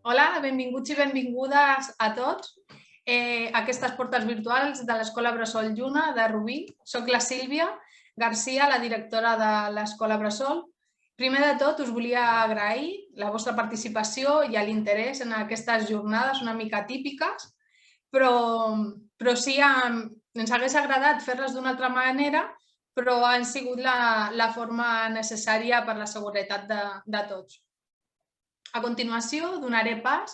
Hola, benvinguts i benvingudes a tots a aquestes portes virtuals de l'Escola Bressol Lluna de Rubí. Soc la Sílvia Garcia, la directora de l'Escola Bressol. Primer de tot, us volia agrair la vostra participació i l'interès en aquestes jornades una mica típiques, però sí ens hagués agradat fer-les d'una altra manera, però han sigut la forma necessària per la seguretat de tots. A continuació, donaré pas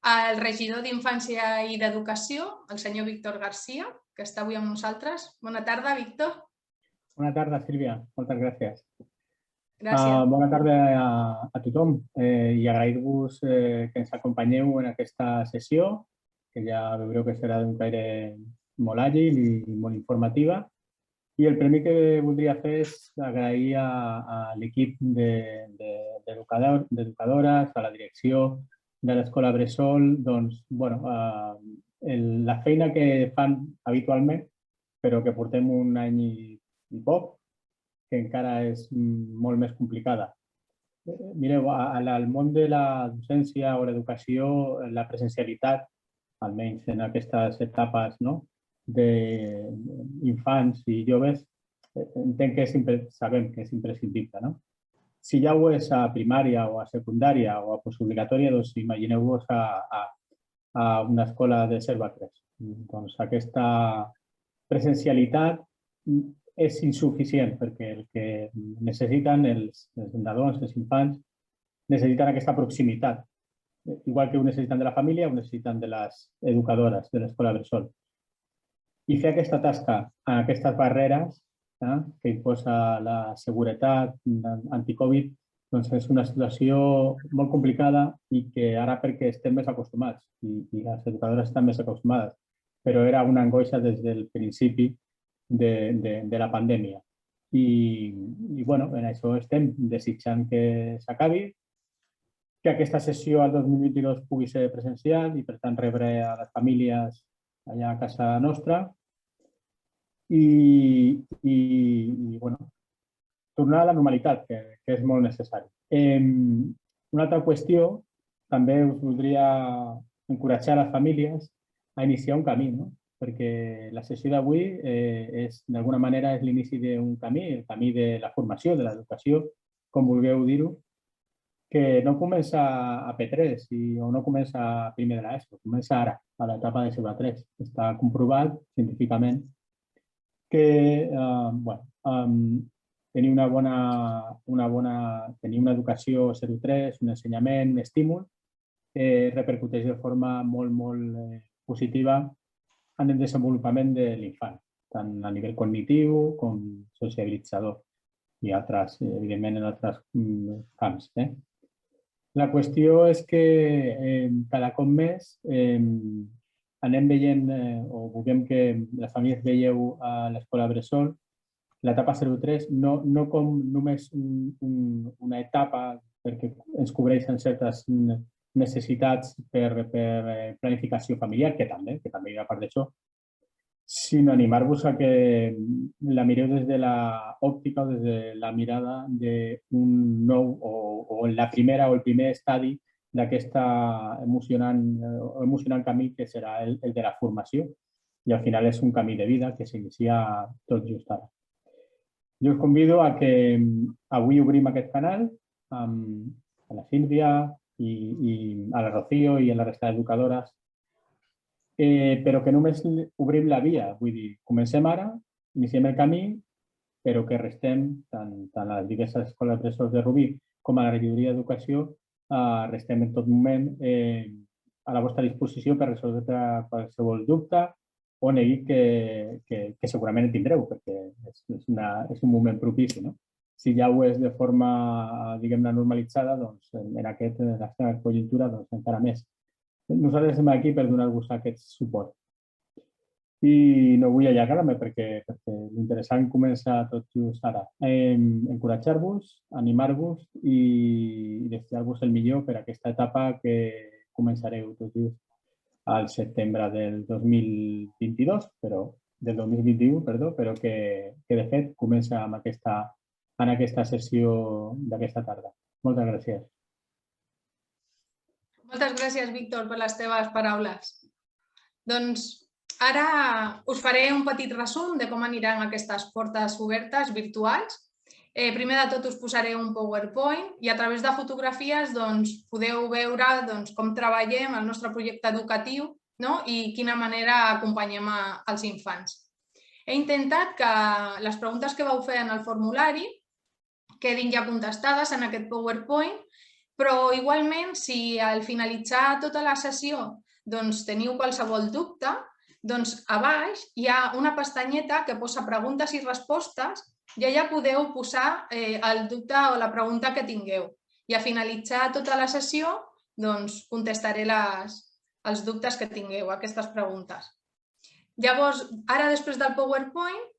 al regidor d'Infància i d'Educació, el senyor Víctor Garcia, que està avui amb nosaltres. Bona tarda, Víctor. Bona tarda, Sílvia. Moltes gràcies. Gràcies. Bona tarda a tothom i agrair-vos que ens acompanyeu en aquesta sessió, que ja veureu que serà d'un caire molt àgil i molt informativa. I el primer que voldria fer és agrair a l'equip d'educadores, a la direcció de l'Escola Bressol, la feina que fan habitualment, però que portem un any i poc, que encara és molt més complicada. Mireu, al món de la docència o l'educació, la presencialitat, almenys en aquestes etapes d'infants i joves, entenc que sabem que és imprescindible. No? Si ja ho és a primària o a secundària o a postobligatòria, doncs imagineu-vos a una escola de 0 a 3. Doncs aquesta presencialitat és insuficient perquè el que necessiten els nadons, els infants, necessiten aquesta proximitat. Igual que ho necessiten de la família, ho necessiten de les educadores de l'Escola Bressol. I fer aquesta tasca en aquestes barreres que imposa la seguretat anticovid doncs és una situació molt complicada i que ara perquè estem més acostumats i les educadores estan més acostumades, però era una angoixa des del principi de la pandèmia. I en això estem desitjant que s'acabi, que aquesta sessió al 2022 pugui ser presencial i, per tant, rebre a les famílies allà a casa nostra i tornar a la normalitat, que és molt necessari. Una altra qüestió, també us voldria encoratjar les famílies a iniciar un camí, perquè la sessió d'avui d'alguna manera és l'inici d'un camí, el camí de la formació, de l'educació, com vulgueu dir-ho, que no comença a P3 o no comença a primer de l'ESO, comença ara, a l'etapa de 0 a 3. Està comprovat científicament que tenir una educació 0 a 3, un ensenyament, un estímul, repercuteix de forma molt positiva en el desenvolupament de l'infant, tant a nivell cognitiu com sociabilitzador i altres, evidentment, en altres camps. La qüestió és que cada cop més anem veient o vulguem que les famílies veieu a l'Escola Bressol l'etapa 0-3 no com només una etapa perquè ens cobreixen certes necessitats per planificació familiar, que també hi ha part d'això, sinó animar-vos a que la mireu des de l'òptica o des de la mirada d'un nou o la primera o el primer estadi d'aquest emocionant camí que serà el de la formació i al final és un camí de vida que s'inicia tot just ara. Jo us convido a que avui obrim aquest canal a la Sílvia i a la Rocío i a la resta d'educadores, però que només obrim la via, vull dir, comencem ara, iniciem el camí, però que restem, tant a les diverses escoles Bressol de Rubí com a la regidoria d'Educació, restem en tot moment a la vostra disposició per resoldre qualsevol dubte o negui que segurament en tindreu, perquè és un moment propici. Si ja ho és de forma, diguem-ne, normalitzada, doncs en aquesta conjuntura encara més. Nosaltres estem aquí per donar-vos aquest suport. I no vull allargar-me perquè l'interessant comença tot just ara. Encoratjar-vos, animar-vos i desitjar-vos el millor per aquesta etapa que començareu tot just al setembre del 2022, del 2021, però que de fet comença en aquesta sessió d'aquesta tarda. Moltes gràcies. Moltes gràcies, Víctor, per les teves paraules. Doncs ara us faré un petit resum de com aniran aquestes portes obertes virtuals. Primer de tot us posaré un PowerPoint i a través de fotografies podeu veure com treballem el nostre projecte educatiu i quina manera acompanyem els infants. He intentat que les preguntes que vau fer en el formulari quedin ja contestades en aquest PowerPoint, però igualment, si al finalitzar tota la sessió teniu qualsevol dubte, a baix hi ha una pestanyeta que posa preguntes i respostes i allà podeu posar el dubte o la pregunta que tingueu. I a finalitzar tota la sessió contestaré els dubtes que tingueu, aquestes preguntes. Llavors, ara després del PowerPoint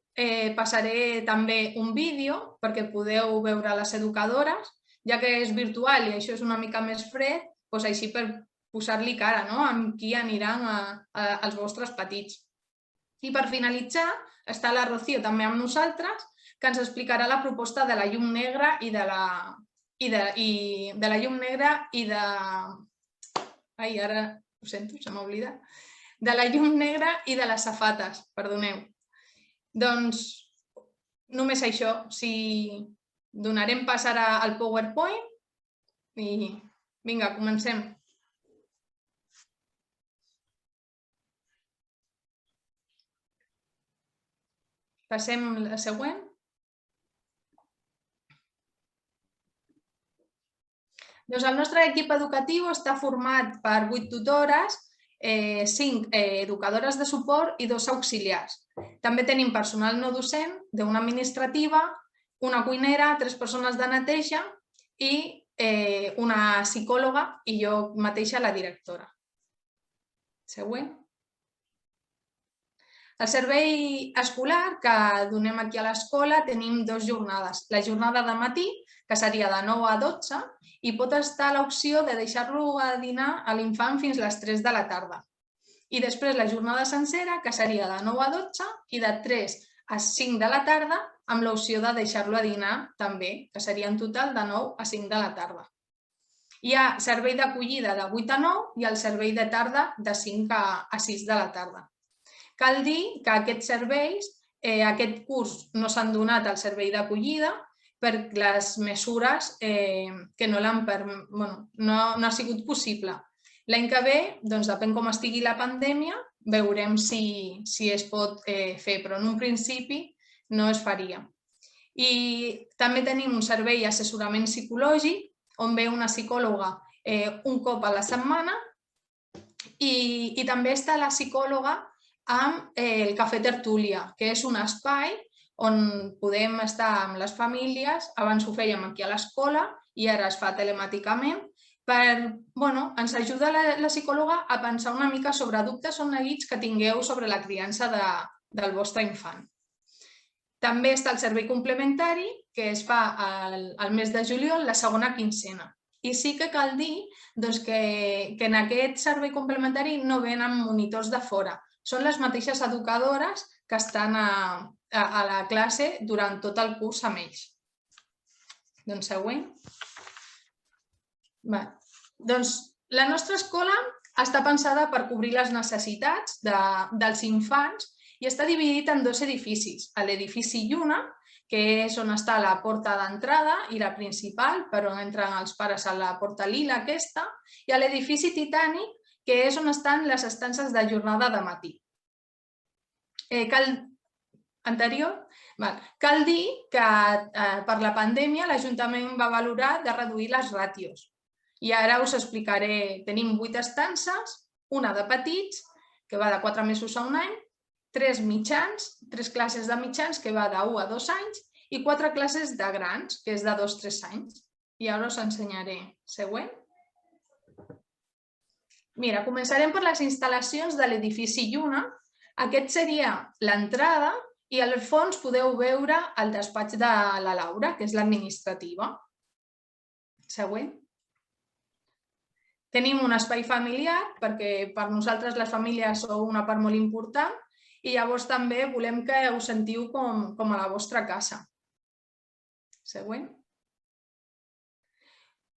passaré també un vídeo perquè podeu veure les educadores, ja que és virtual i això és una mica més fred, així per posar-li cara amb qui aniran els vostres petits. I per finalitzar està la Rocío també amb nosaltres, que ens explicarà la proposta de la llum negra i de la llum negra i de... Ai, ara ho sento, se m'ha oblidat. De la llum negra i de les safates, perdoneu. Doncs només això, donarem pas ara al PowerPoint i vinga, comencem. Passem a la següent. Doncs el nostre equip educatiu està format per 8 tutores, 5 educadores de suport i 2 auxiliars. També tenim personal no docent, d'una administrativa, una cuinera, 3 persones de neteja i una psicòloga i jo mateixa, la directora. Següent. El servei escolar que donem aquí a l'escola tenim 2 jornades. La jornada de matí, que seria de 9 a 12, i pot estar l'opció de deixar-lo a dinar a l'infant fins a les 3 de la tarda. I després la jornada sencera, que seria de 9 a 12 i de 3 a 5 de la tarda, amb l'opció de deixar-lo a dinar també, que seria en total de 9 a 5 de la tarda. Hi ha servei d'acollida de 8 a 9 i el servei de tarda de 5 a 6 de la tarda. Cal dir que aquests serveis, aquest curs no s'han donat al servei d'acollida per les mesures que no ha sigut possible. L'any que ve, depèn com estigui la pandèmia, veurem si es pot fer, però en un principi no es faria. I també tenim un servei d'assessorament psicològic, on ve una psicòloga un cop a la setmana i també està la psicòloga amb el Cafè Tertúlia, que és un espai on podem estar amb les famílies, abans ho fèiem aquí a l'escola i ara es fa telemàticament, ens ajuda la psicòloga a pensar una mica sobre dubtes o neguits que tingueu sobre la criança del vostre infant. També està el servei complementari, que es fa al mes de juliol, la segona quincena. I sí que cal dir que en aquest servei complementari no venen monitors de fora. Són les mateixes educadores que estan a la classe durant tot el curs amb ells. Doncs següent. Doncs la nostra escola està pensada per cobrir les necessitats dels infants i està dividit en 2 edificis. L'edifici Lluna, que és on està la porta d'entrada i la principal, per on entren els pares a la porta lila aquesta, i l'edifici Titànic, que és on estan les estances de jornada de matí. Cal dir que per la pandèmia l'Ajuntament va valorar de reduir les ràtios. I ara us explicaré. Tenim 8 estances, una de petits, que va de 4 mesos a 1 any, 3 mitjans, 3 classes de mitjans, que va de 1 a 2 anys, i 4 classes de grans, que és de 2 a 3 anys. I ara us ensenyaré. Següent. Mira, començarem per les instal·lacions de l'edifici Lluna. Aquest seria l'entrada i al fons podeu veure el despatx de la Laura, que és l'administrativa. Següent. Tenim un espai familiar, perquè per nosaltres les famílies sou una part molt important i llavors també volem que us sentiu com a la vostra casa. Següent.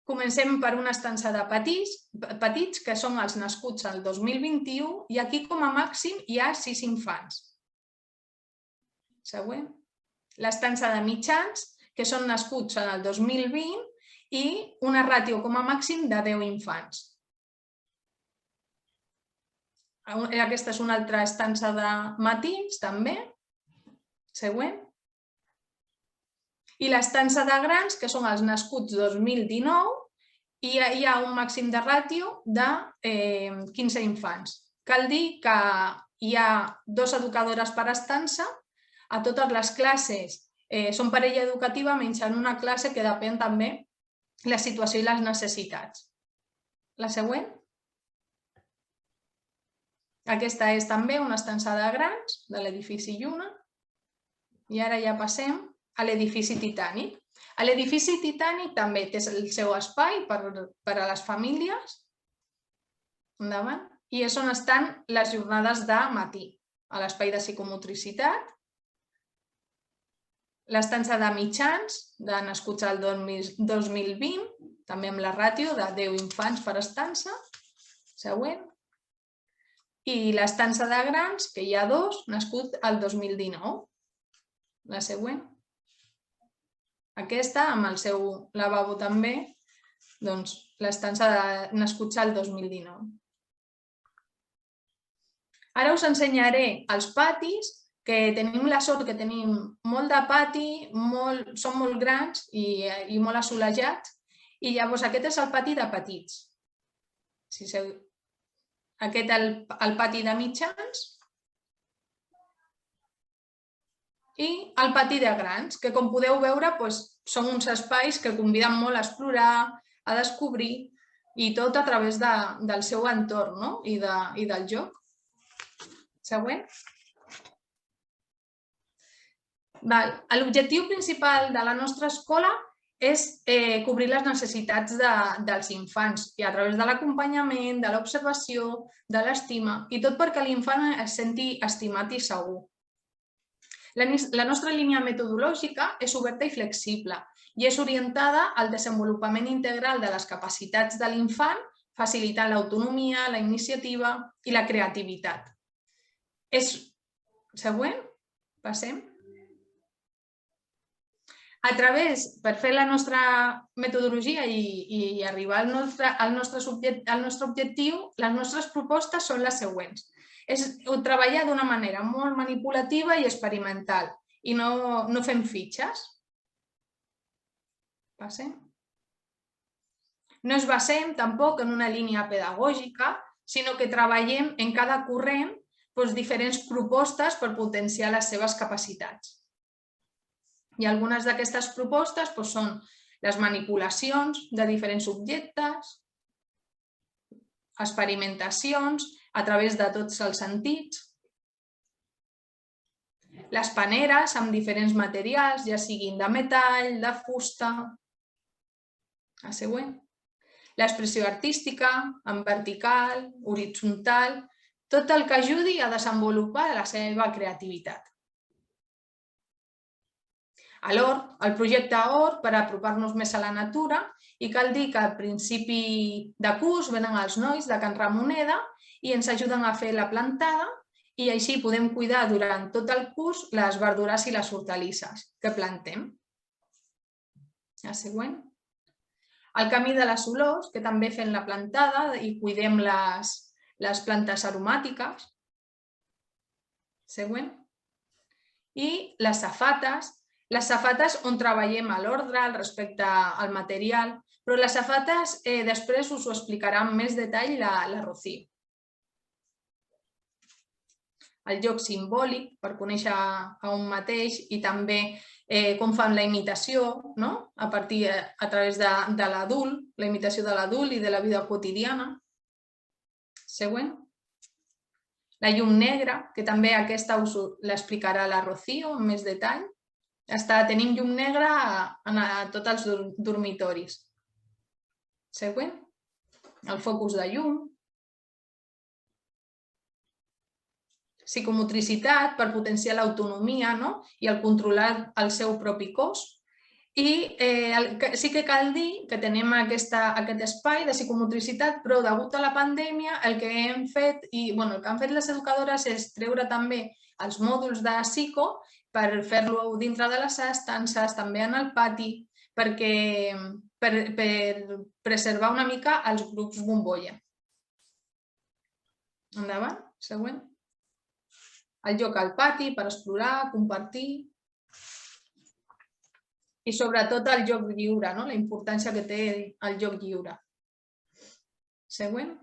Comencem per una estança de petits, que són els nascuts al 2021, i aquí com a màxim hi ha 6 infants. Següent. L'estança de mitjans, que són nascuts en el 2020, i una ràtio com a màxim de 10 infants. Aquesta és una altra estança de matins, també. Següent. I l'estança de grans, que són els nascuts 2019, i hi ha un màxim de ràtio de 15 infants. Cal dir que hi ha 2 educadores per estança, a totes les classes són parella educativa, menys en una classe que depèn també la situació i les necessitats. La següent. Aquesta és també una estança de grans de l'edifici Lluna. I ara ja passem a l'edifici Titànic. A l'edifici Titànic també té el seu espai per a les famílies. Endavant. I és on estan les jornades de matí, a l'espai de psicomotricitat. L'estança de mitjans, de nascuts al 2020, també amb la ràtio de 10 infants per estança. Següent. I l'estança de grans, que hi ha 2, nascut al 2019. La següent. Aquesta, amb el seu lavabo també, doncs l'estança de nascuts al 2019. Ara us ensenyaré els patis, que tenim la sort que tenim molt de pati, són molt grans i molt assolejats, i llavors aquest és el pati de petits. Aquest el pati de mitjans i el pati de grans, que com podeu veure són uns espais que conviden molt a explorar, a descobrir, i tot a través del seu entorn i del joc. Següent. L'objectiu principal de la nostra escola és cobrir les necessitats dels infants i a través de l'acompanyament, de l'observació, de l'estima, i tot perquè l'infant es senti estimat i segur. La nostra línia metodològica és oberta i flexible i és orientada al desenvolupament integral de les capacitats de l'infant, facilitant l'autonomia, la iniciativa i la creativitat. Següent. Passem. Per fer la nostra metodologia i arribar al nostre objectiu, les nostres propostes són les següents. És treballar d'una manera molt manipulativa i experimental i no fem fitxes. Passem. No es basem tampoc en una línia pedagògica, sinó que treballem en cada corrent diferents propostes per potenciar les seves capacitats. I algunes d'aquestes propostes són les manipulacions de diferents objectes, experimentacions a través de tots els sentits, les paneres amb diferents materials, ja siguin de metall, de fusta. La següent. L'expressió artística, en vertical, horitzontal, tot el que ajudi a desenvolupar la seva creativitat. L'hort, el projecte Hort, per apropar-nos més a la natura, i cal dir que al principi de curs venen els nois de Can Ramoneda i ens ajuden a fer la plantada i així podem cuidar durant tot el curs les verdures i les hortalisses que plantem. La següent. El camí de les olors, que també fem la plantada i cuidem les plantes aromàtiques. Següent. I les safates. Les safates on treballem a l'ordre, respecte al material, però les safates després us ho explicarà amb més detall la Rocío. El joc simbòlic, per conèixer a un mateix, i també com fan la imitació, a través de l'adult, la imitació de l'adult i de la vida quotidiana. Següent. La llum negra, que també aquesta us l'explicarà la Rocío amb més detall. Tenim llum negra a tots els dormitoris. Següent. El focus de llum. Psicomotricitat per potenciar l'autonomia i el controlar el seu propi cos. I sí que cal dir que tenim aquest espai de psicomotricitat, però degut a la pandèmia el que hem fet, i el que han fet les educadores és treure també els mòduls de psico per fer-lo dintre de les estances, també en el pati, per preservar una mica els grups bombolla. Endavant, següent. El lloc al pati per explorar, compartir i sobretot el joc lliure, la importància que té el joc lliure. Següent.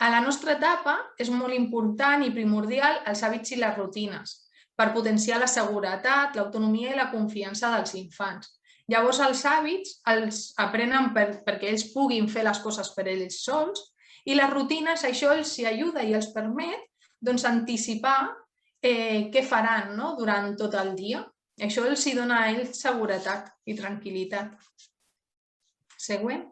A la nostra etapa és molt important i primordial els hàbits i les rutines per potenciar la seguretat, l'autonomia i la confiança dels infants. Llavors els hàbits els aprenen perquè ells puguin fer les coses per ells sols i les rutines això els ajuda i els permet anticipar què faran durant tot el dia. Això els dona a ells seguretat i tranquil·litat. Següent.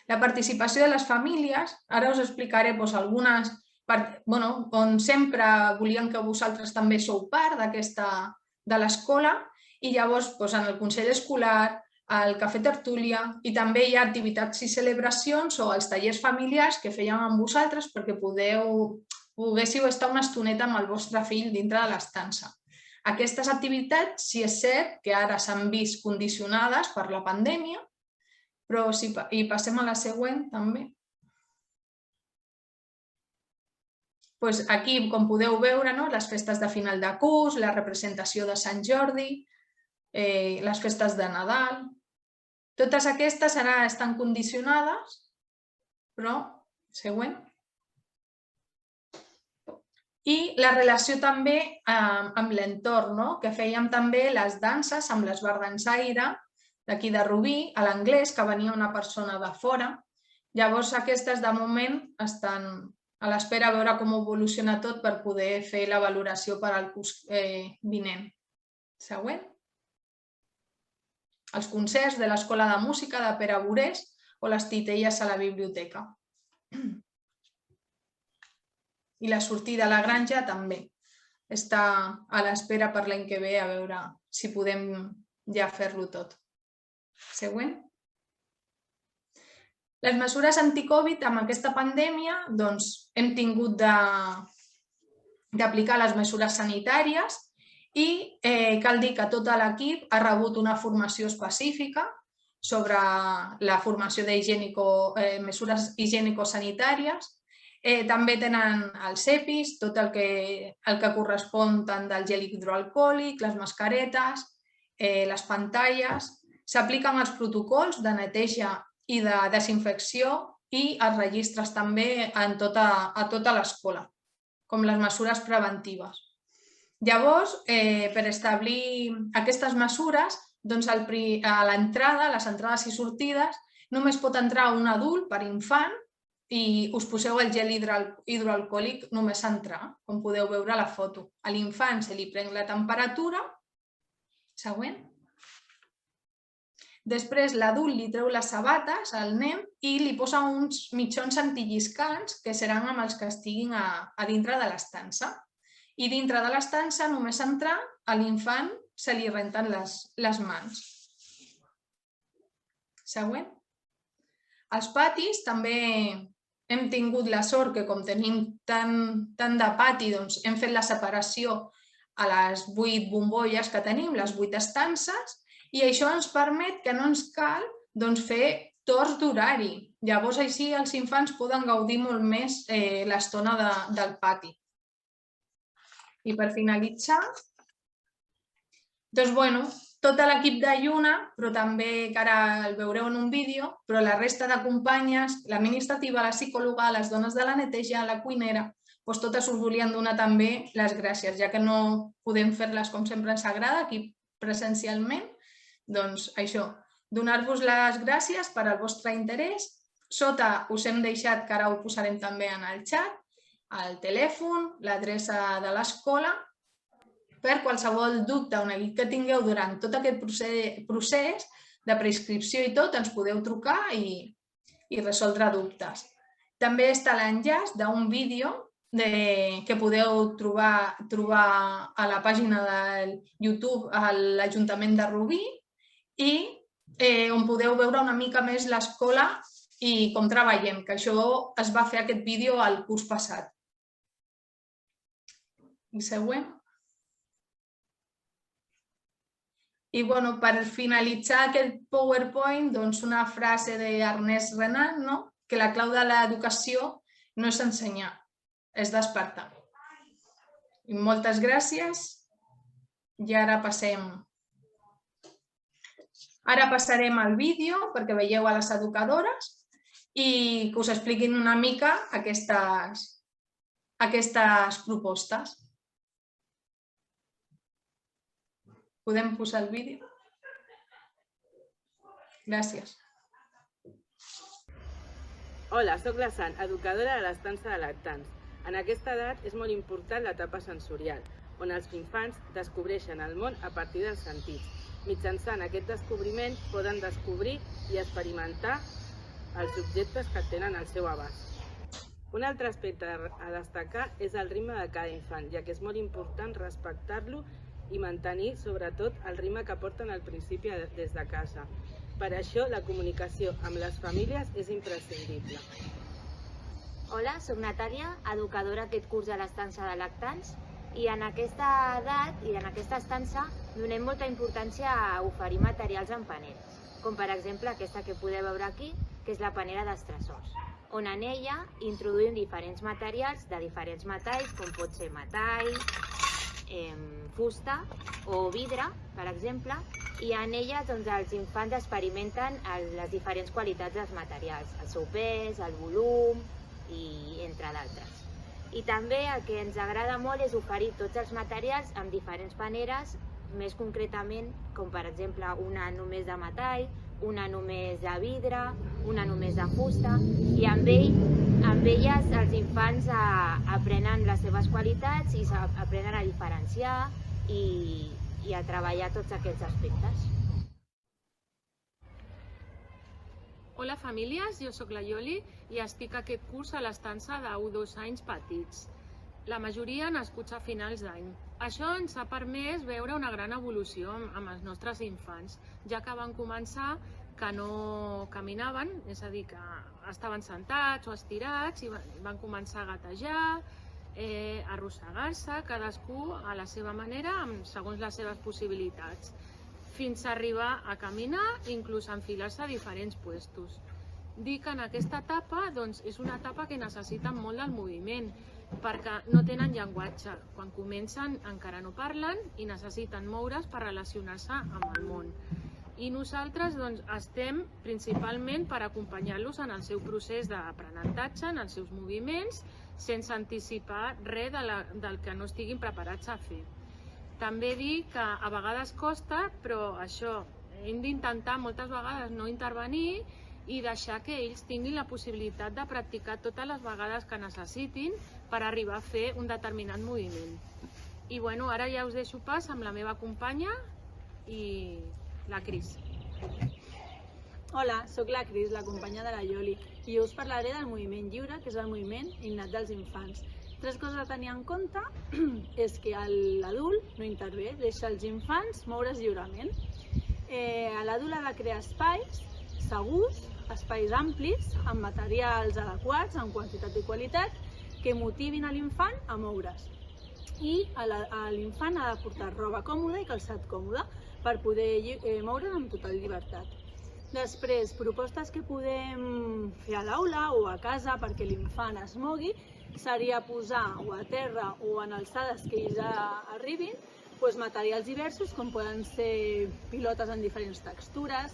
La participació de les famílies, ara us explicaré algunes on sempre volien que vosaltres també sou part de l'escola i llavors en el consell escolar, al cafè tertúlia i també hi ha activitats i celebracions o els tallers familiars que fèiem amb vosaltres perquè poguéssiu estar una estoneta amb el vostre fill dintre de l'estança. Aquestes activitats, sí és cert que ara s'han vist condicionades per la pandèmia, però i passem a la següent també. Aquí, com podeu veure, les festes de final de curs, la representació de Sant Jordi, les festes de Nadal, totes aquestes ara estan condicionades, però, següent. I la relació també amb l'entorn, que fèiem també les danses amb l'esbar dansaire d'aquí de Rubí, a l'anglès, que venia una persona de fora. Llavors aquestes de moment estan a l'espera a veure com evoluciona tot per poder fer la valoració per al curs vinent. Següent. Els concerts de l'Escola de Música de Pere Burés o les titelles a la biblioteca. I la sortida a la granja també està a l'espera per l'any que ve a veure si podem ja fer-lo tot. Següent. Les mesures anti-Covid amb aquesta pandèmia hem tingut d'aplicar les mesures sanitàries i cal dir que tot l'equip ha rebut una formació específica sobre la formació de mesures higiènico-sanitàries. També tenen els EPIs, tot el que correspon tant del gel hidroalcohòlic, les mascaretes, les pantalles. S'apliquen els protocols de neteja i de desinfecció i els registres també a tota l'escola, com les mesures preventives. Llavors, per establir aquestes mesures, a l'entrada, a les entrades i sortides, només pot entrar un adult per infant i us poseu el gel hidroalcohòlic només a entrar, com podeu veure a la foto. A l'infant se li pren la temperatura. Següent. Després l'adult li treu les sabates al nen i li posa uns mitjons antilliscants que seran amb els que estiguin a dintre de l'estança. I dintre de l'estança, només entrar, a l'infant se li renten les mans. Següent. Als patis també hem tingut la sort que com tenim tant de pati, hem fet la separació a les 8 bombolles que tenim, les 8 estances, i això ens permet que no ens cal fer torns d'horari. Llavors així els infants poden gaudir molt més l'estona del pati. I per finalitzar, tot l'equip de Lluna, però també, que ara el veureu en un vídeo, però la resta de companyes, l'administrativa, la psicòloga, les dones de la neteja, la cuinera, totes us volien donar també les gràcies, ja que no podem fer-les com sempre ens agrada, aquí presencialment, doncs això, donar-vos les gràcies per al vostre interès. Sota us hem deixat, que ara ho posarem també en el xat, el telèfon, l'adreça de l'escola. Per qualsevol dubte o neguit que tingueu durant tot aquest procés de preinscripció i tot, ens podeu trucar i resoldre dubtes. També està l'enllaç d'un vídeo que podeu trobar a la pàgina del YouTube a l'Ajuntament de Rubí i on podeu veure una mica més l'escola i com treballem, que això es va fer aquest vídeo el curs passat. I següent. I per finalitzar aquest PowerPoint, una frase d'Ernest Renan, que la clau de l'educació no és ensenyar, és despertar. Moltes gràcies i ara passarem al vídeo perquè veieu a les educadores i que us expliquin una mica aquestes propostes. Podem posar el vídeo? Gràcies. Hola, soc la Sant, educadora de l'estança de lactants. En aquesta edat és molt important l'etapa sensorial, on els infants descobreixen el món a partir dels sentits. Mitjançant aquest descobriment poden descobrir i experimentar els objectes que tenen al seu abast. Un altre aspecte a destacar és el ritme de cada infant, ja que és molt important respectar-lo i mantenir, sobretot, el ritme que porten al principi des de casa. Per això, la comunicació amb les famílies és imprescindible. Hola, soc Natàlia, educadora aquest curs a l'estança de lactants, i en aquesta edat i en aquesta estança donem molta importància a oferir materials en paneres, com per exemple aquesta que podeu veure aquí, que és la panera d'estressors, on en ella introduïm diferents materials de diferents metalls, com pot ser metall, fusta o vidre, per exemple, i en ella els infants experimenten les diferents qualitats dels materials, el seu pes, el volum, i entre d'altres. I també el que ens agrada molt és oferir tots els materials amb diferents paneres, més concretament, com per exemple una només de metall, una només de vidre, una només de fusta, i amb elles els infants aprenen les seves qualitats i aprenen a diferenciar i a treballar tots aquests aspectes. Hola famílies, jo sóc la Ioli i estic aquest curs a l'estança d'1-2 anys petits. La majoria nascuts a finals d'any. Això ens ha permès veure una gran evolució amb els nostres infants, ja que van començar que no caminaven, és a dir, que estaven sentats o estirats i van començar a gatejar, a arrossegar-se, cadascú a la seva manera, segons les seves possibilitats, fins a arribar a caminar i inclús a enfilar-se a diferents puestos. Dic que en aquesta etapa és una etapa que necessiten molt del moviment, perquè no tenen llenguatge. Quan comencen encara no parlen i necessiten moure's per relacionar-se amb el món. I nosaltres estem principalment per acompanyar-los en el seu procés d'aprenentatge, en els seus moviments, sense anticipar res del que no estiguin preparats a fer. També dir que a vegades costa, però això, hem d'intentar moltes vegades no intervenir i deixar que ells tinguin la possibilitat de practicar totes les vegades que necessitin per arribar a fer un determinat moviment. I bueno, ara ja us deixo pas amb la meva companya i la Cris. Hola, sóc la Cris, la companya de la Ioli, i jo us parlaré del moviment lliure, que és el moviment innat dels infants. Tres coses a tenir en compte és que l'adult no intervé, deixa els infants moure's lliurement. L'adult ha de crear espais segurs, espais amplis, amb materials adequats, amb quantitat i qualitat, que motivin a l'infant a moure's. I l'infant ha de portar roba còmoda i calçat còmode per poder moure's amb total llibertat. Després, propostes que podem fer a l'aula o a casa perquè l'infant es mogui seria posar o a terra o en alçades que ells arribin materials diversos com poden ser pilotes en diferents textures,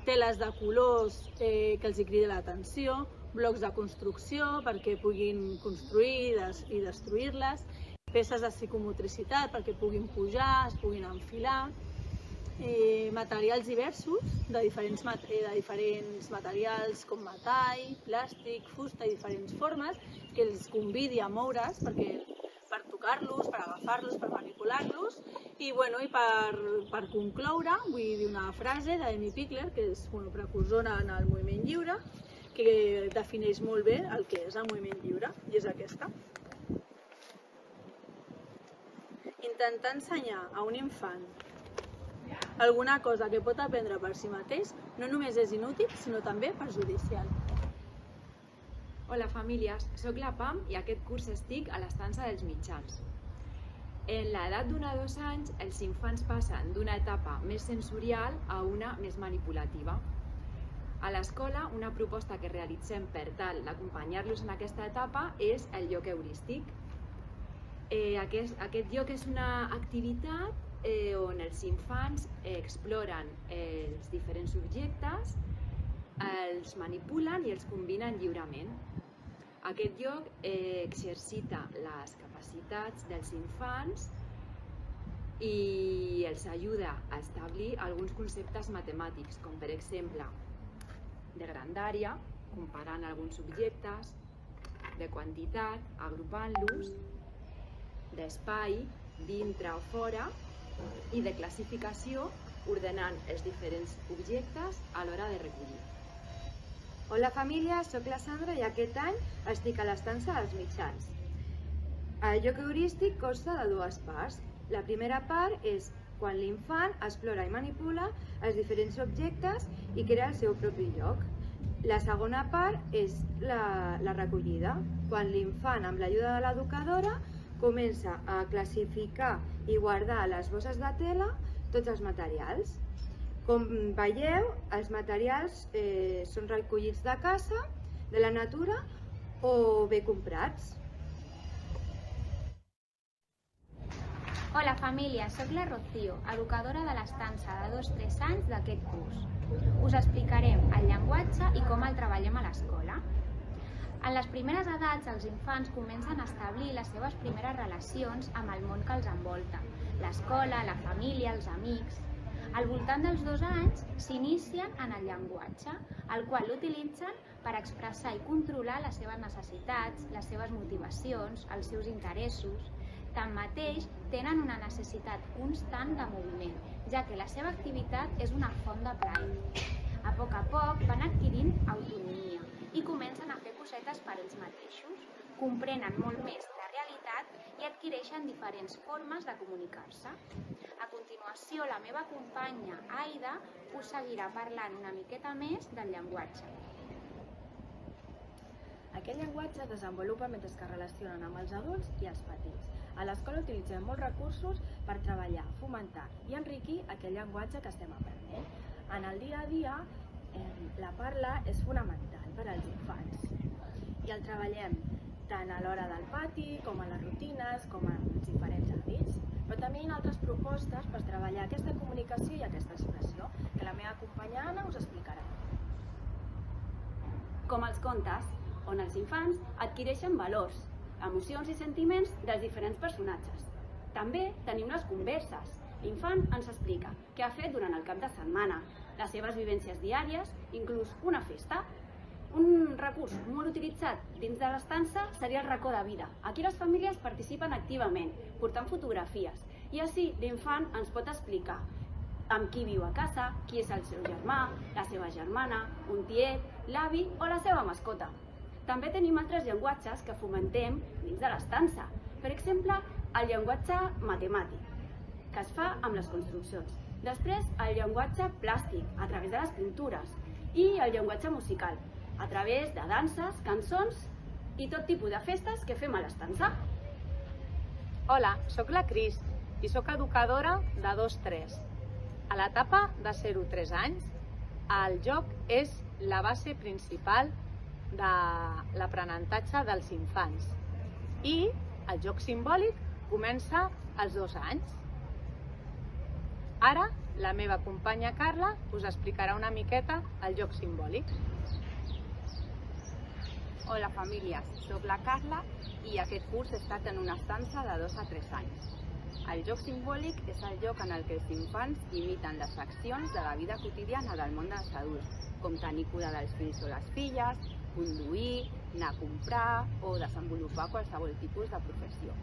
teles de colors que els cridi l'atenció, blocs de construcció perquè puguin construir i destruir-les, peces de psicomotricitat perquè puguin pujar, es puguin enfilar, materials diversos de diferents materials com metall, plàstic, fusta i diferents formes que els convidi a moure's per tocar-los, per agafar-los, per manipular-los. I per concloure vull dir una frase d'Amy Pickler, que és precursora en el moviment lliure, que defineix molt bé el que és el moviment lliure, i és aquesta. Intentar ensenyar a un infant alguna cosa que pot aprendre per si mateix no només és inútil, sinó també perjudicial. Hola famílies, soc la Pam i aquest curs estic a l'estança dels mitjans. En l'edat d'1 a 2 anys, els infants passen d'una etapa més sensorial a una més manipulativa. A l'escola, una proposta que realitzem per tal d'acompanyar-los en aquesta etapa és el joc heurístic. Aquest joc és una activitat on els infants exploren els diferents objectes, els manipulen i els combinen lliurement. Aquest joc exercita les capacitats dels infants i els ajuda a establir alguns conceptes matemàtics, com per exemple de grandària, comparant alguns objectes, de quantitat, agrupant-los, d'espai, dintre o fora, i de classificació, ordenant els diferents objectes a l'hora de recollir. Hola família, soc la Sandra i aquest any estic a l'estança dels mitjans. El joc heurístic consta de dues parts. La primera part és quan l'infant explora i manipula els diferents objectes i crea el seu propi joc. La segona part és la recollida, quan l'infant, amb l'ajuda de l'educadora, comença a classificar i guardar a les bosses de tela tots els materials. Com veieu, els materials són recollits de casa, de la natura o bé comprats. Hola família, soc la Rocío, educadora de l'estança de 2-3 anys d'aquest curs. Us explicarem el llenguatge i com el treballem a l'escola. En les primeres edats, els infants comencen a establir les seves primeres relacions amb el món que els envolta, l'escola, la família, els amics. Al voltant dels 2 anys s'inicien en el llenguatge, el qual l'utilitzen per expressar i controlar les seves necessitats, les seves motivacions, els seus interessos. Tanmateix, tenen una necessitat constant de moviment, ja que la seva activitat és una font de plaer. A poc van adquirint autonomia i comencen a fer cosetes per ells mateixos, comprenen molt més la realitat i adquireixen diferents formes de comunicar-se. A continuació, la meva companya Aida us seguirà parlant una miqueta més del llenguatge. Aquest llenguatge es desenvolupa mentre que es relacionen amb els adults i els petits. A l'escola utilitzem molts recursos per treballar, fomentar i enriquir aquest llenguatge que estem aprenent. En el dia a dia, la parla és fonamental per als infants i el treballem tant a l'hora del pati, com a les rutines, com a els diferents hàbits. Però també hi ha altres propostes per treballar aquesta comunicació i aquesta expressió, que la meva companya Anna us explicarà. Com els contes, on els infants adquireixen valors, emocions i sentiments dels diferents personatges. També tenim les converses. L'infant ens explica què ha fet durant el cap de setmana, les seves vivències diàries, inclús una festa. Un recurs molt utilitzat dins de l'estança seria el racó de vida. Aquí les famílies participen activament, portant fotografies, i així l'infant ens pot explicar amb qui viu a casa, qui és el seu germà, la seva germana, un tiet, l'avi o la seva mascota. També tenim altres llenguatges que fomentem dins de l'estança. Per exemple, el llenguatge matemàtic, que es fa amb les construccions. Després, el llenguatge plàstic, a través de les pintures. I el llenguatge musical, a través de danses, cançons i tot tipus de festes que fem a l'estança. Hola, sóc la Cris i sóc educadora de 2-3. A l'etapa de 0-3 anys, el joc és la base principal de l'aprenentatge dels infants i el joc simbòlic comença als 2 anys. Ara, la meva companya Carla us explicarà una miqueta el joc simbòlic. Hola famílies, soc la Carla i aquest curs he estat en una estança de 2 a 3 anys. El joc simbòlic és el joc en el que els infants imiten les accions de la vida quotidiana del món dels adults, com tenir cura dels fills o les filles, conduir, anar a comprar o desenvolupar qualsevol tipus de professió.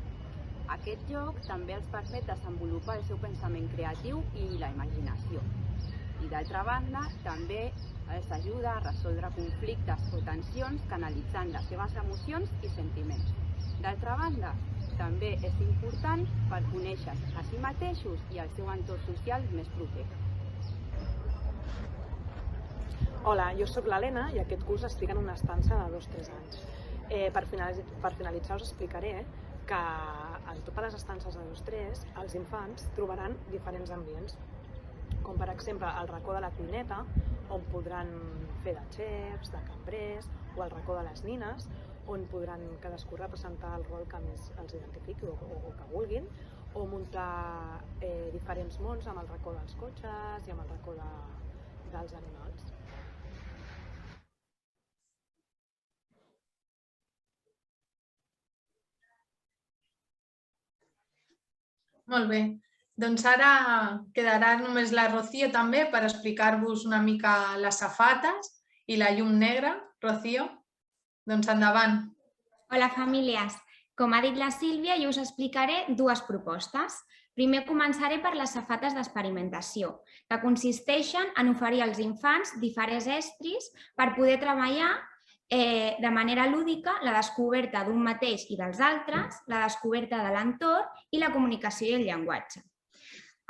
Aquest joc també els permet desenvolupar el seu pensament creatiu i la imaginació. I d'altra banda, també els ajuda a resoldre conflictes o tensions canalitzant les seves emocions i sentiments. D'altra banda, també és important per conèixer-se a si mateixos i el seu entorn social més proper. Hola, jo sóc l'Helena i aquest curs estic en una estança de 2-3 anys. Per finalitzar us explicaré que en totes les estances de 2-3 els infants trobaran diferents ambients, com per exemple el racó de la cuineta, on podran fer de xefs, de cambrers, o el racó de les nines, on podran cadascú representar el rol que més els identifiqui o que vulguin, o muntar diferents mons amb el racó dels cotxes i amb el racó dels animals. Molt bé, doncs ara quedarà només la Rocío també per explicar-vos una mica les safates i la llum negra. Rocío, doncs endavant. Hola famílies, com ha dit la Sílvia jo us explicaré dues propostes. Primer començaré per les safates d'experimentació, que consisteixen en oferir als infants diferents estris per poder treballar de manera lúdica la descoberta d'un mateix i dels altres, la descoberta de l'entorn i la comunicació i el llenguatge.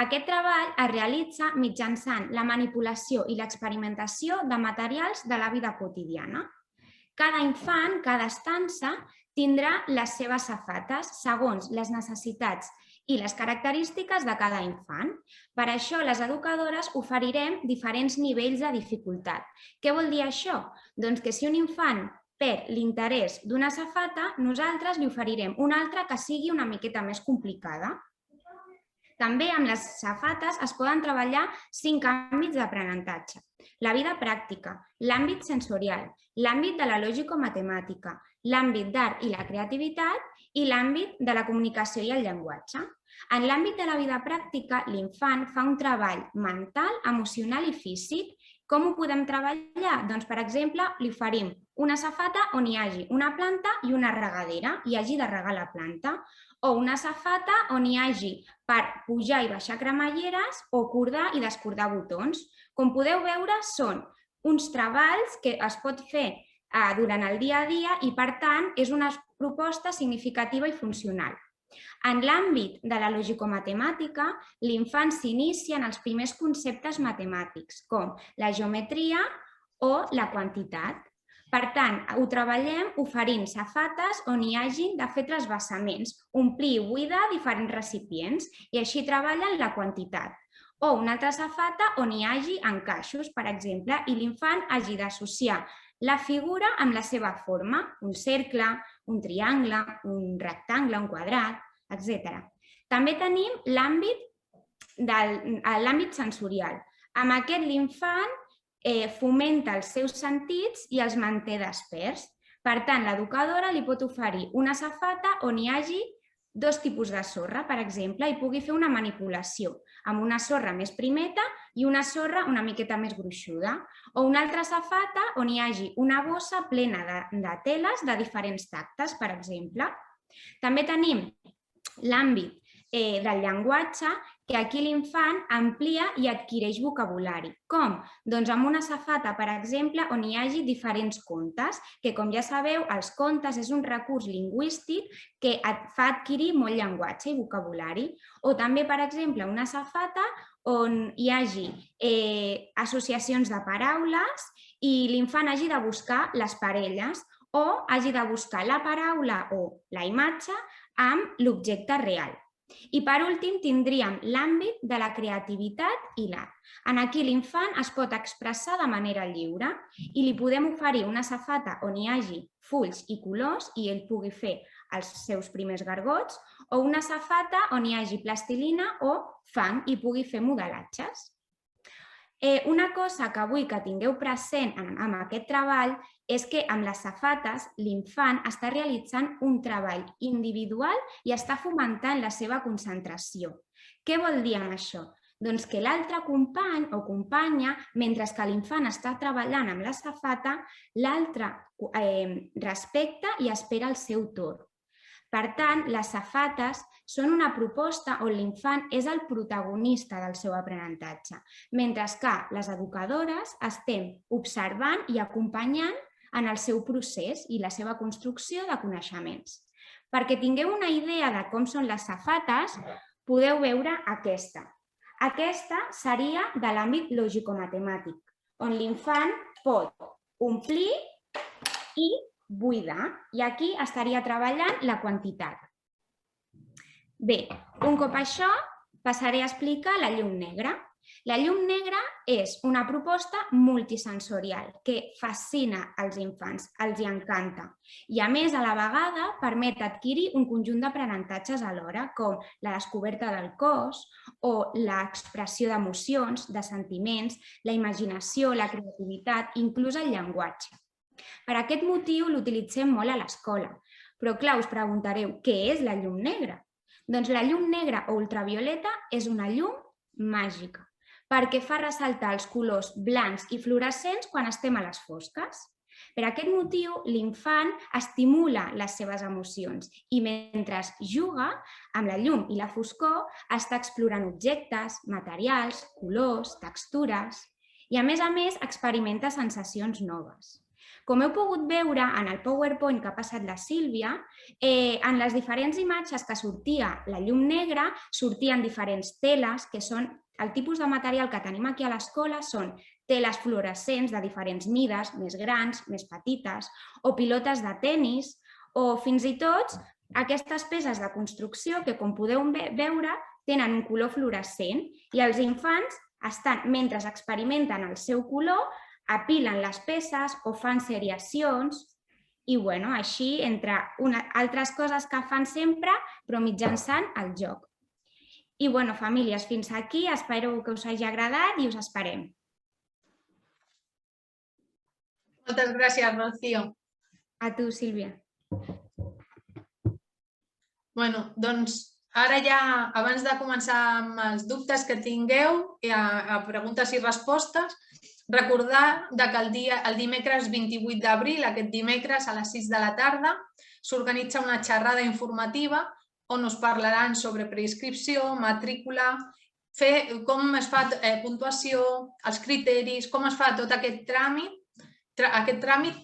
Aquest treball es realitza mitjançant la manipulació i l'experimentació de materials de la vida quotidiana. Cada infant, cada estança, tindrà les seves safates segons les necessitats i les característiques de cada infant. Per això, les educadores oferirem diferents nivells de dificultat. Què vol dir això? Doncs que si un infant perd l'interès d'una safata, nosaltres li oferirem una altra que sigui una miqueta més complicada. També amb les safates es poden treballar 5 àmbits d'aprenentatge. La vida pràctica, l'àmbit sensorial, l'àmbit de la lògico-matemàtica, l'àmbit d'art i la creativitat i l'àmbit de la comunicació i el llenguatge. En l'àmbit de la vida pràctica, l'infant fa un treball mental, emocional i físic. Com ho podem treballar? Doncs, per exemple, li oferim una safata on hi hagi una planta i una regadera i hagi de regar la planta, o una safata on hi hagi per pujar i baixar cremalleres o cordar i descordar botons. Com podeu veure, són uns treballs que es pot fer durant el dia a dia i, per tant, és una proposta significativa i funcional. En l'àmbit de la lògico-matemàtica, l'infant s'inicia en els primers conceptes matemàtics, com la geometria o la quantitat. Per tant, ho treballem oferint safates on hi hagin de fer transvasaments, omplir i buidar diferents recipients, i així treballen la quantitat. O una altra safata on hi hagi encaixos, per exemple, i l'infant hagi d'associar la figura amb la seva forma, un cercle, un triangle, un rectangle, un quadrat, etc. També tenim l'àmbit sensorial. Amb aquest l'infant fomenta els seus sentits i els manté desperts. Per tant, l'educadora li pot oferir una safata on hi hagi 2 tipus de sorra, per exemple, i pugui fer una manipulació amb una sorra més primeta i una sorra una miqueta més gruixuda. O una altra safata on hi hagi una bossa plena de teles de diferents tactes, per exemple. També tenim l'àmbit del llenguatge, que aquí l'infant amplia i adquireix vocabulari. Com? Doncs amb una safata, per exemple, on hi hagi diferents contes, que com ja sabeu, els contes és un recurs lingüístic que et fa adquirir molt llenguatge i vocabulari. O també, per exemple, una safata on hi hagi associacions de paraules i l'infant hagi de buscar les parelles o hagi de buscar la paraula o la imatge amb l'objecte real. I per últim tindríem l'àmbit de la creativitat i l'art. Aquí l'infant es pot expressar de manera lliure i li podem oferir una safata on hi hagi fulls i colors i ell pugui fer els seus primers gargots, o una safata on hi hagi plastilina o fang i pugui fer modelatges. Una cosa que vull que tingueu present amb aquest treball és que amb les safates l'infant està realitzant un treball individual i està fomentant la seva concentració. Què vol dir amb això? Doncs que l'altre company o companya, mentre que l'infant està treballant amb la safata, l'altre respecta i espera el seu torn. Per tant, les safates són una proposta on l'infant és el protagonista del seu aprenentatge, mentre que les educadores estem observant i acompanyant en el seu procés i la seva construcció de coneixements. Perquè tingueu una idea de com són les safates, podeu veure aquesta. Aquesta seria de l'àmbit lògico-matemàtic, on l'infant pot omplir i buidar. I aquí estaria treballant la quantitat. Bé, un cop això, passaré a explicar la llum negra. La llum negra és una proposta multisensorial que fascina als infants, els hi encanta. I a més, a la vegada, permet adquirir un conjunt d'aprenentatges alhora, com la descoberta del cos o l'expressió d'emocions, de sentiments, la imaginació, la creativitat, inclús el llenguatge. Per aquest motiu l'utilitzem molt a l'escola. Però clar, us preguntareu, què és la llum negra? Doncs la llum negra o ultravioleta és una llum màgica, perquè fa ressaltar els colors blancs i fluorescents quan estem a les fosques. Per aquest motiu, l'infant estimula les seves emocions i mentre juga amb la llum i la foscor està explorant objectes, materials, colors, textures i a més experimenta sensacions noves. Com heu pogut veure en el PowerPoint que ha passat la Sílvia, en les diferents imatges que sortia la llum negra, sortien diferents teles, que són el tipus de material que tenim aquí a l'escola, són teles fluorescents de diferents mides, més grans, més petites, o pilotes de tenis, o fins i tot aquestes peces de construcció que, com podeu veure, tenen un color fluorescent i els infants, mentre experimenten el seu color, apilen les peces o fan seriacions i així, entre altres coses que fan sempre, però mitjançant el joc. I famílies, fins aquí, espero que us hagi agradat i us esperem. Moltes gràcies, Rocío. A tu, Sílvia. Doncs ara ja, abans de començar amb els dubtes que tingueu, a preguntes i respostes, recordar que el dimecres 28 d'abril, aquest dimecres a les 6 de la tarda, s'organitza una xerrada informativa on us parlaran sobre preinscripció, matrícula, com es fa puntuació, els criteris, com es fa tot aquest tràmit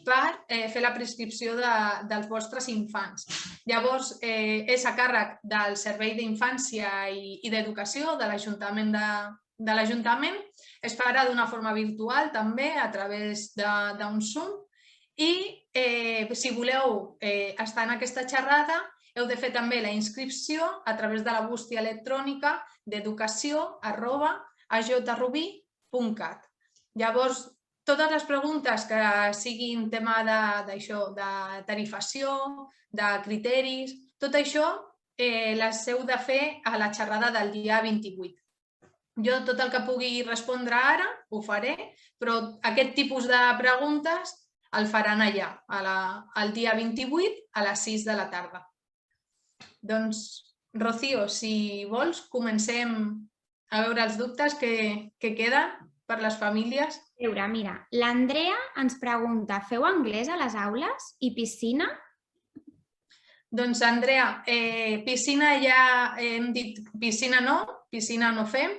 per fer la preinscripció dels vostres infants. Llavors, és a càrrec del Servei d'Infància i d'Educació de l'Ajuntament, es farà d'una forma virtual també a través d'un Zoom i si voleu estar en aquesta xerrada heu de fer també la inscripció a través de la bústia electrònica d'educació@ajrubí.cat. Llavors, totes les preguntes que siguin tema d'això, de tarifació, de criteris, tot això les heu de fer a la xerrada del dia 28. Jo tot el que pugui respondre ara ho faré, però aquest tipus de preguntes el faran allà, el dia 28 a les 6 de la tarda. Doncs, Rocío, si vols, comencem a veure els dubtes que queden per les famílies. Mira, l'Andrea ens pregunta, feu anglès a les aules i piscina? Doncs, Andrea, piscina ja hem dit, piscina no fem,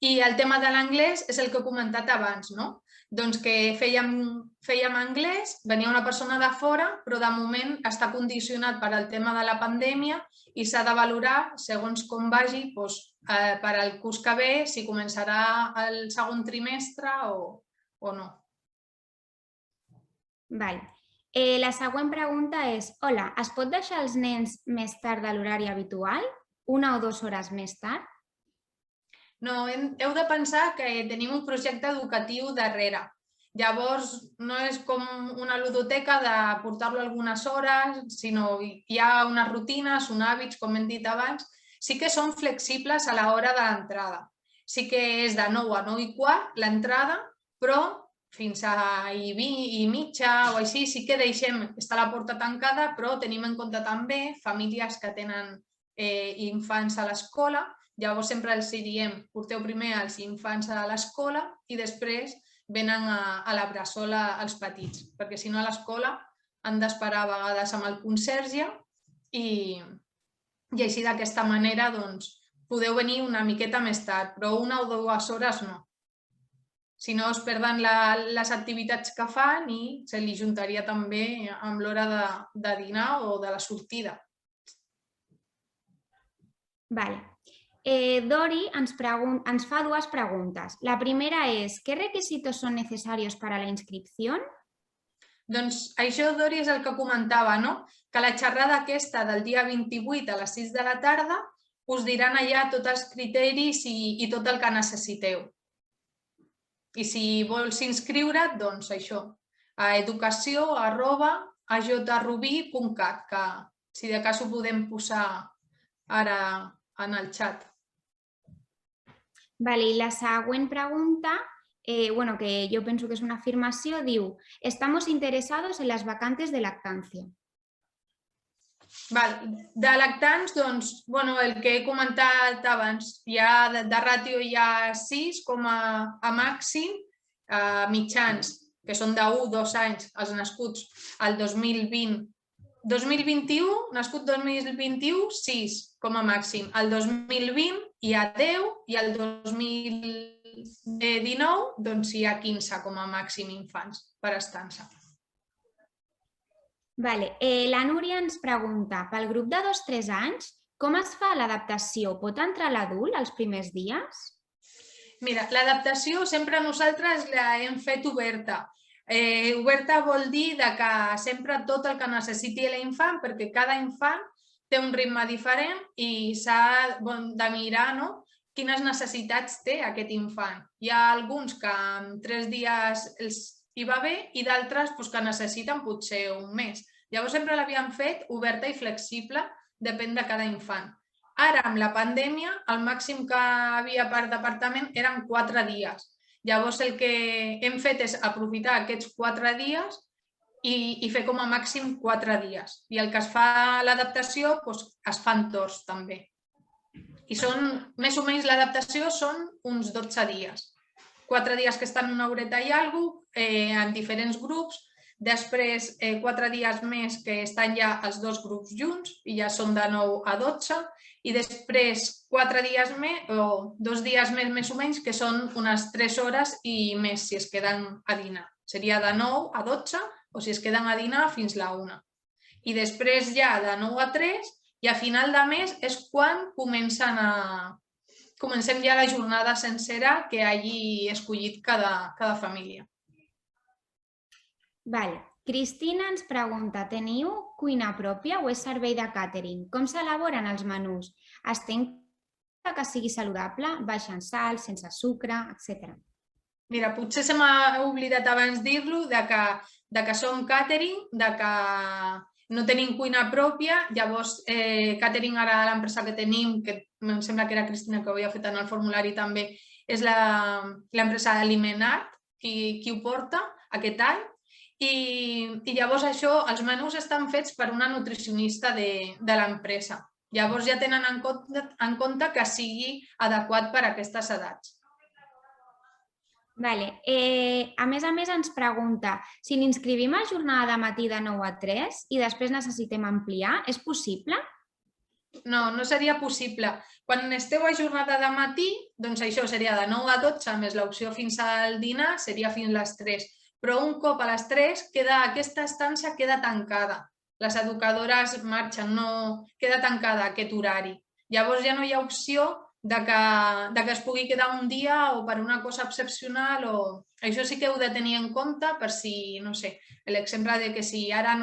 i el tema de l'anglès és el que he comentat abans, no? Doncs que fèiem anglès, venia una persona de fora, però de moment està condicionat per al tema de la pandèmia i s'ha de valorar, segons com vagi, per al curs que ve, si començarà el segon trimestre o no. La següent pregunta és, hola, es pot deixar els nens més tard de l'horari habitual? 1 o 2 hores més tard? No, heu de pensar que tenim un projecte educatiu darrere. Llavors, no és com una ludoteca de portar-lo algunes hores, sinó hi ha unes rutines, uns hàbits, com hem dit abans. Sí que són flexibles a l'hora de l'entrada. Sí que és de 9 a 9 i quart l'entrada, però fins a 20 i mitja o així sí que deixem estar la porta tancada, però tenim en compte també famílies que tenen infants a l'escola. Llavors sempre els diem, porteu primer els infants a l'escola i després venen a la bressola els petits, perquè si no a l'escola han d'esperar a vegades amb el conserge i així d'aquesta manera podeu venir una miqueta més tard, però 1 o 2 hores no. Si no es perden les activitats que fan i se li juntaria també amb l'hora de dinar o de la sortida. Vale. Dori ens fa dues preguntes. La primera és, ¿qué requisitos son necesarios para la inscripción? Doncs això, Dori, és el que comentava, no? Que la xerrada aquesta del dia 28 a les 6 de la tarda us diran allà tots els criteris i tot el que necessiteu. I si vols inscriure't, doncs això, a educació@ajrubí.cat, que si de cas ho podem posar ara en el xat. Vale, i la següent pregunta, que yo pienso que es una afirmación, diu, estamos interesados en las vacantes de lactancia. De lactants, doncs, el que he comentat abans, ja de ràtio hi ha 6 com a màxim, mitjans, que són d'1, 2 anys, els nascuts al 2020. 2021, nascut 2021, 6 com a màxim. El 2020 hi ha 10 i el 2019 doncs hi ha 15 com a màxim infants per estança. Vale. La Núria ens pregunta, pel grup de 2-3 anys, com es fa l'adaptació? Pot entrar l'adult els primers dies? Mira, l'adaptació sempre nosaltres l'hem fet oberta. Oberta vol dir que sempre tot el que necessiti l'infant, perquè cada infant té un ritme diferent i s'ha de mirar quines necessitats té aquest infant. Hi ha alguns que en 3 dies hi va bé i d'altres que necessiten potser un mes. Llavors sempre l'havíem fet oberta i flexible, depèn de cada infant. Ara, amb la pandèmia, el màxim que havia per departament eren 4 dies. Llavors el que hem fet és aprofitar aquests 4 dies i fer com a màxim 4 dies. I el que es fa l'adaptació es fa en torns també. I més o menys l'adaptació són uns 12 dies. 4 dies que estan una horeta i alguna cosa, en diferents grups, després 4 dies més que estan ja els 2 grups junts i ja són de 9 a 12 i després 4 dies més o 2 dies més o menys que són unes 3 hores i més si es queden a dinar. Seria de 9 a 12 o si es queden a dinar fins la 1. I després ja de 9 a 3 i a final de mes és quan comencem ja la jornada sencera que hagi escollit cada família. Vale. Cristina ens pregunta, teniu cuina pròpia o és servei de càtering? Com s'elaboren els menús? Es té en compte que sigui saludable, baix en sal, sense sucre, etc. Mira, potser se m'ha oblidat abans dir-lo de que som càtering, de que no tenim cuina pròpia, llavors càtering ara l'empresa que tenim, que em sembla que era Cristina que ho havia fet en el formulari també, és l'empresa Alimenart qui ho porta aquest any. I llavors això, els menús estan fets per una nutricionista de l'empresa. Llavors ja tenen en compte que sigui adequat per a aquestes edats. Vale. A més ens pregunta, si l'inscrivim a jornada de matí de 9 a 3 i després necessitem ampliar, és possible? No, no seria possible. Quan esteu a jornada de matí, doncs això seria de 9 a 12, més l'opció fins al dinar, seria fins a les 3. Però un cop a les 3 aquesta estança queda tancada. Les educadores marxen, no queda tancada aquest horari. Llavors ja no hi ha opció de que es pugui quedar un dia o per una cosa excepcional. Això sí que heu de tenir en compte per si, no sé, l'exemple de que si ara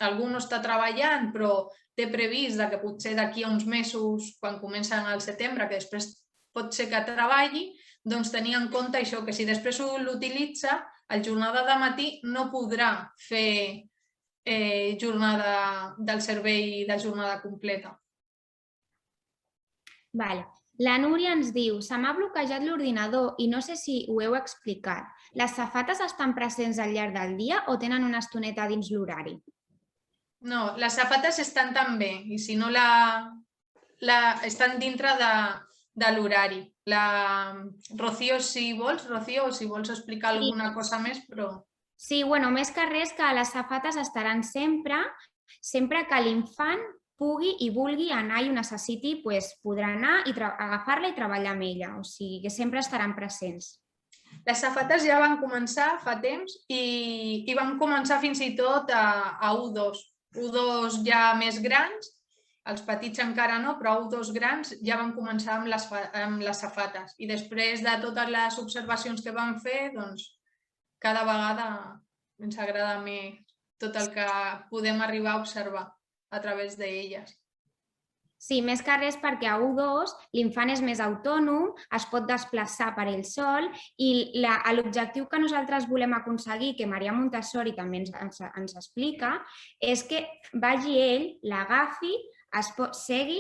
algú no està treballant però té previst que potser d'aquí a uns mesos, quan comencen al setembre, que després pot ser que treballi, doncs tenir en compte això, que si després l'utilitza, el jornada de matí no podrà fer jornada del servei de jornada completa. Vale. La Núria ens diu, se m'ha bloquejat l'ordinador i no sé si ho heu explicat. Les safates estan presents al llarg del dia o tenen una estoneta dins l'horari? No, les safates estan també i si no estan dintre de l'horari. Rocío, si vols explicar alguna cosa més, però... Sí, més que res que les safates estaran sempre que l'infant pugui i vulgui anar i ho necessiti, podrà anar i agafar-la i treballar amb ella, o sigui que sempre estaran presents. Les safates ja van començar fa temps i van començar fins i tot a U2 ja més grans Els petits encara no, però dos grans ja van començar amb les safates. I després de totes les observacions que van fer, doncs cada vegada ens agrada més tot el que podem arribar a observar a través d'elles. Sí, més que res perquè a U2 l'infant és més autònom, es pot desplaçar per ell sol i l'objectiu que nosaltres volem aconseguir, que Maria Montessori també ens explica, és que vagi ell, l'agafi, segui,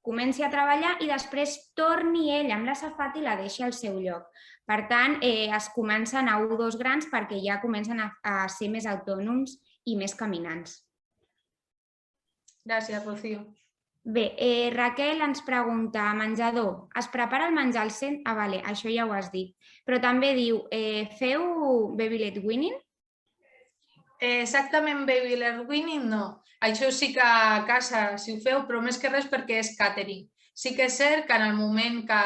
comenci a treballar i després torni ell amb la safata i la deixi al seu lloc. Per tant, es comencen a U2 grans perquè ja comencen a ser més autònoms i més caminants. Gràcies, Rocío. Bé, Raquel ens pregunta, menjador, es prepara el menjar al centre? Ah, vale, això ja ho has dit. Però també diu, feu baby led weaning? Exactament baby led weaning no. Això sí que a casa si ho feu, però més que res perquè és catering. Sí que és cert que en el moment que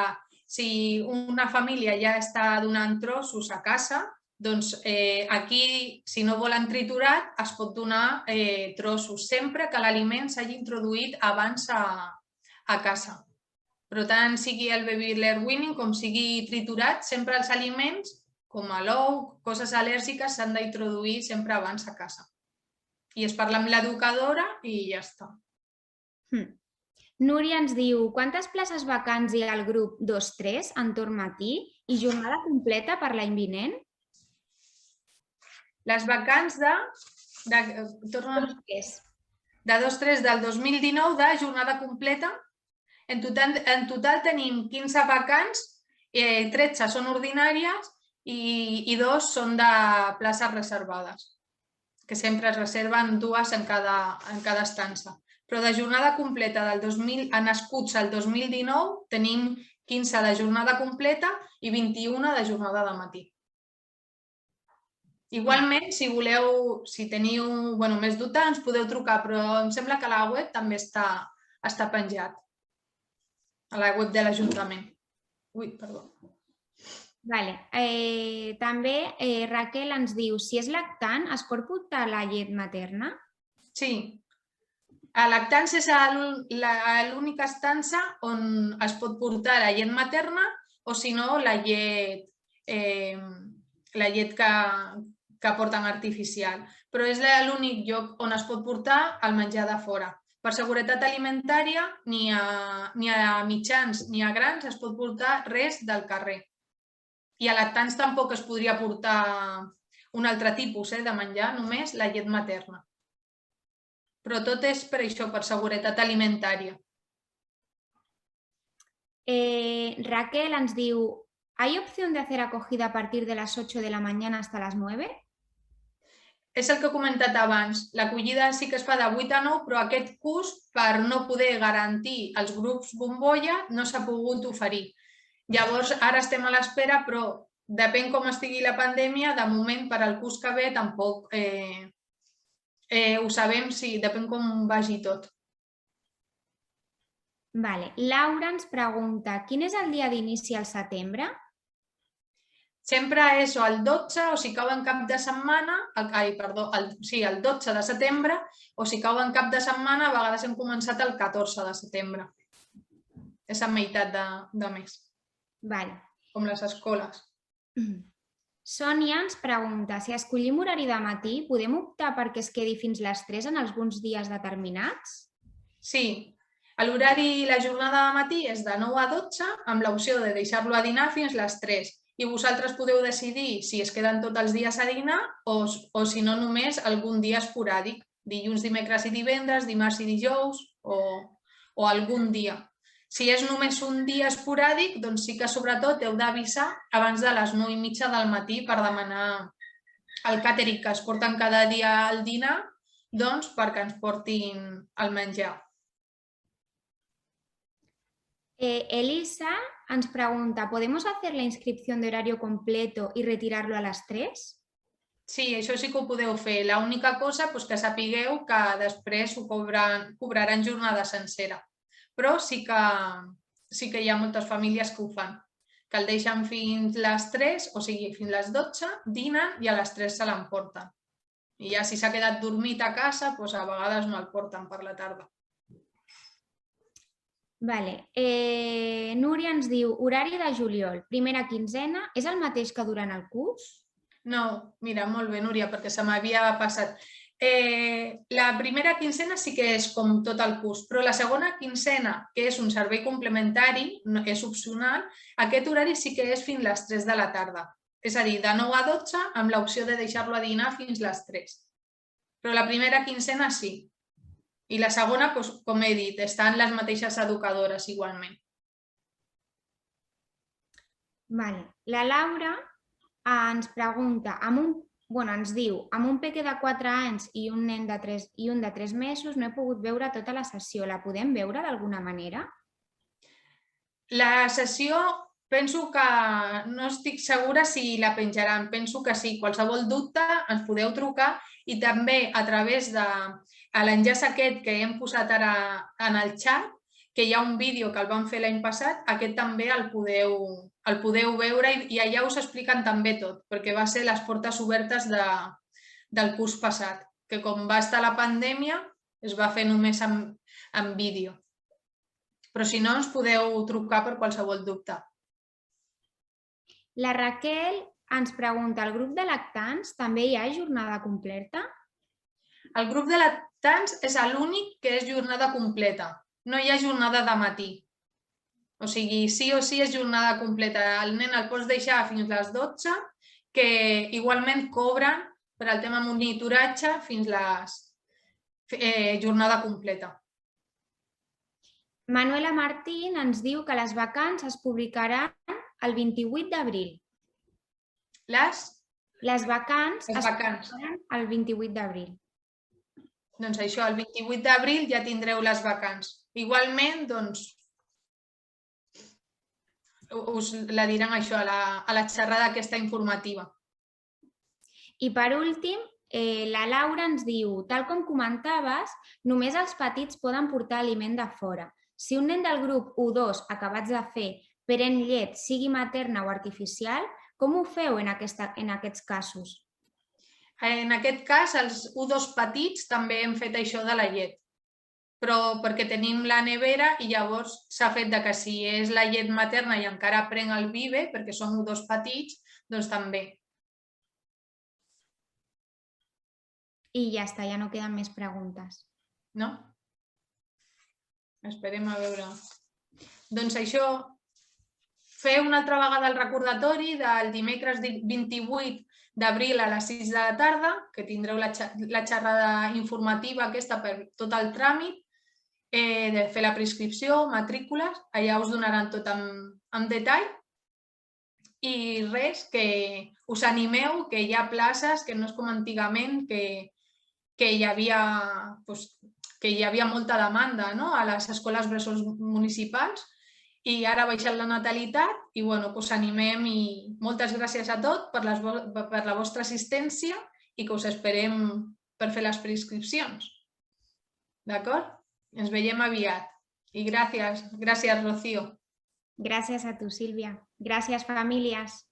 si una família ja està donant trossos a casa, doncs aquí, si no volen triturat, es pot donar trossos, sempre que l'aliment s'hagi introduït abans a casa. Però tant sigui el baby led weaning com sigui triturat, sempre els aliments, com l'ou, coses al·lèrgiques, s'han d'introduir sempre abans a casa. I es parla amb l'educadora i ja està. Núria ens diu, quantes places vacants hi ha al grup 2-3 en torn matí i jornada completa per l'any vinent? Les vacants de 2-3 del 2019 de jornada completa. En total tenim 15 vacants, 13 són ordinàries i 2 són de places reservades, que sempre es reserven 2 en cada estança. Però de jornada completa a nascuts el 2019 tenim 15 de jornada completa i 21 de jornada de matí. Igualment, si teniu més dubtes, ens podeu trucar, però em sembla que a la web també està penjat, a la web de l'Ajuntament. Ui, perdó. També Raquel ens diu, si és lactant, es pot portar la llet materna? Sí. A lactants és l'única estança on es pot portar la llet materna o, si no, la llet que porten artificial. Però és l'únic lloc on es pot portar el menjar de fora. Per seguretat alimentària, ni a mitjans ni a grans es pot portar res del carrer. I a lactants tampoc es podria portar un altre tipus de menjar, només la llet materna. Però tot és per això, per seguretat alimentària. Raquel ens diu, ¿hay opción de hacer acogida a partir de las 8 de la mañana hasta las 9? És el que he comentat abans. L'acollida sí que es fa de 8 a 9, però aquest curs, per no poder garantir els grups bombolla, no s'ha pogut oferir. Llavors, ara estem a l'espera, però depèn com estigui la pandèmia, de moment per al curs que ve tampoc ho sabem, depèn com vagi tot. Laura ens pregunta, quin és el dia d'inici al setembre? Sempre és el 12 o si cau en cap de setmana, el 12 de setembre, o si cau en cap de setmana, a vegades hem començat el 14 de setembre. És a meitat de mes. Com les escoles. Sònia ens pregunta, si escollim horari de matí, podem optar perquè es quedi fins les 3 en alguns dies determinats? Sí. L'horari i la jornada de matí és de 9 a 12, amb l'opció de deixar-lo a dinar fins les 3. I vosaltres podeu decidir si es queden tots els dies a dinar o si no només algun dia esporàdic, dilluns, dimecres i divendres, dimarts i dijous o algun dia. Si és només un dia esporàdic, doncs sí que sobretot heu d'avisar abans de les 9:30 del matí per demanar el càtering que es porten cada dia al dinar, doncs perquè ens portin el menjar. Elisa ens pregunta, ¿podemos hacer la inscripción de horario completo y retirarlo a las 3? Sí, això sí que ho podeu fer. L'única cosa és que sapigueu que després ho cobraran jornada sencera. Però sí que hi ha moltes famílies que ho fan, que el deixen fins les 3, o sigui, fins les 12, dinen i a les 3 se l'emporten. I ja si s'ha quedat dormit a casa, doncs a vegades no el porten per la tarda. Vale. Núria ens diu, horari de juliol, primera quinzena, és el mateix que durant el curs? No, mira, molt bé, Núria, perquè se m'havia passat. La primera quinzena sí que és com tot el curs, però la segona quinzena, que és un servei complementari, és opcional, aquest horari sí que és fins les 3 de la tarda. És a dir, de 9 a 12, amb l'opció de deixar-lo a dinar fins les 3. Però la primera quinzena sí. I la segona, com he dit, estan les mateixes educadores igualment. Vale. La Laura ens pregunta, ens diu, amb un peque de 4 anys i un nen de 3 mesos no he pogut veure tota la sessió. La podem veure d'alguna manera? La sessió, penso que no estic segura si la penjaran. Penso que sí. Qualsevol dubte ens podeu trucar i també a través de l'enllaç aquest que hem posat ara en el xat, que hi ha un vídeo que el vam fer l'any passat, aquest també el podeu veure i allà us expliquen també tot, perquè va ser les portes obertes del curs passat, que com va estar la pandèmia es va fer només en vídeo. Però si no, ens podeu trucar per qualsevol dubte. La Raquel ens pregunta, al grup de lactants també hi ha jornada completa? El grup de lactants és l'únic que és jornada completa. No hi ha jornada de matí. O sigui, sí o sí és jornada completa. El nen el pots deixar fins les 12, que igualment cobren per al tema monitoratge fins la jornada completa. Manuela Martín ens diu que les vacances es publicaran el 28 d'abril. Les vacances es publicaran el 28 d'abril. Doncs això, el 28 d'abril ja tindreu les vacances. Igualment, doncs, us la diran això a la xerrada aquesta informativa. I per últim, la Laura ens diu, tal com comentaves, només els petits poden portar aliment de fora. Si un nen del grup 1-2 acabats de fer pren llet, sigui materna o artificial, com ho feu en aquests casos? En aquest cas, els 1-2 petits també hem fet això de la llet, però perquè tenim la nevera i llavors s'ha fet que si és la llet materna i encara pren el bibe, perquè són 1-2 petits, doncs també. I ja està, ja no queden més preguntes. No? Esperem a veure. Doncs això, fer una altra vegada el recordatori del dimecres 28 d'abril a les 6 de la tarda, que tindreu la xerrada informativa aquesta per tot el tràmit, de fer la prescripció, matrícules, allà us donaran tot en detall. I res, que us animeu, que hi ha places, que no és com antigament, que hi havia molta demanda a les escoles bressol municipals, i ara ha baixat la natalitat i us animem i moltes gràcies a tots per la vostra assistència i que us esperem per fer les prescripcions. D'acord? Ens veiem aviat. I gràcies, Rocío. Gràcies a tu, Sílvia. Gràcies, famílies.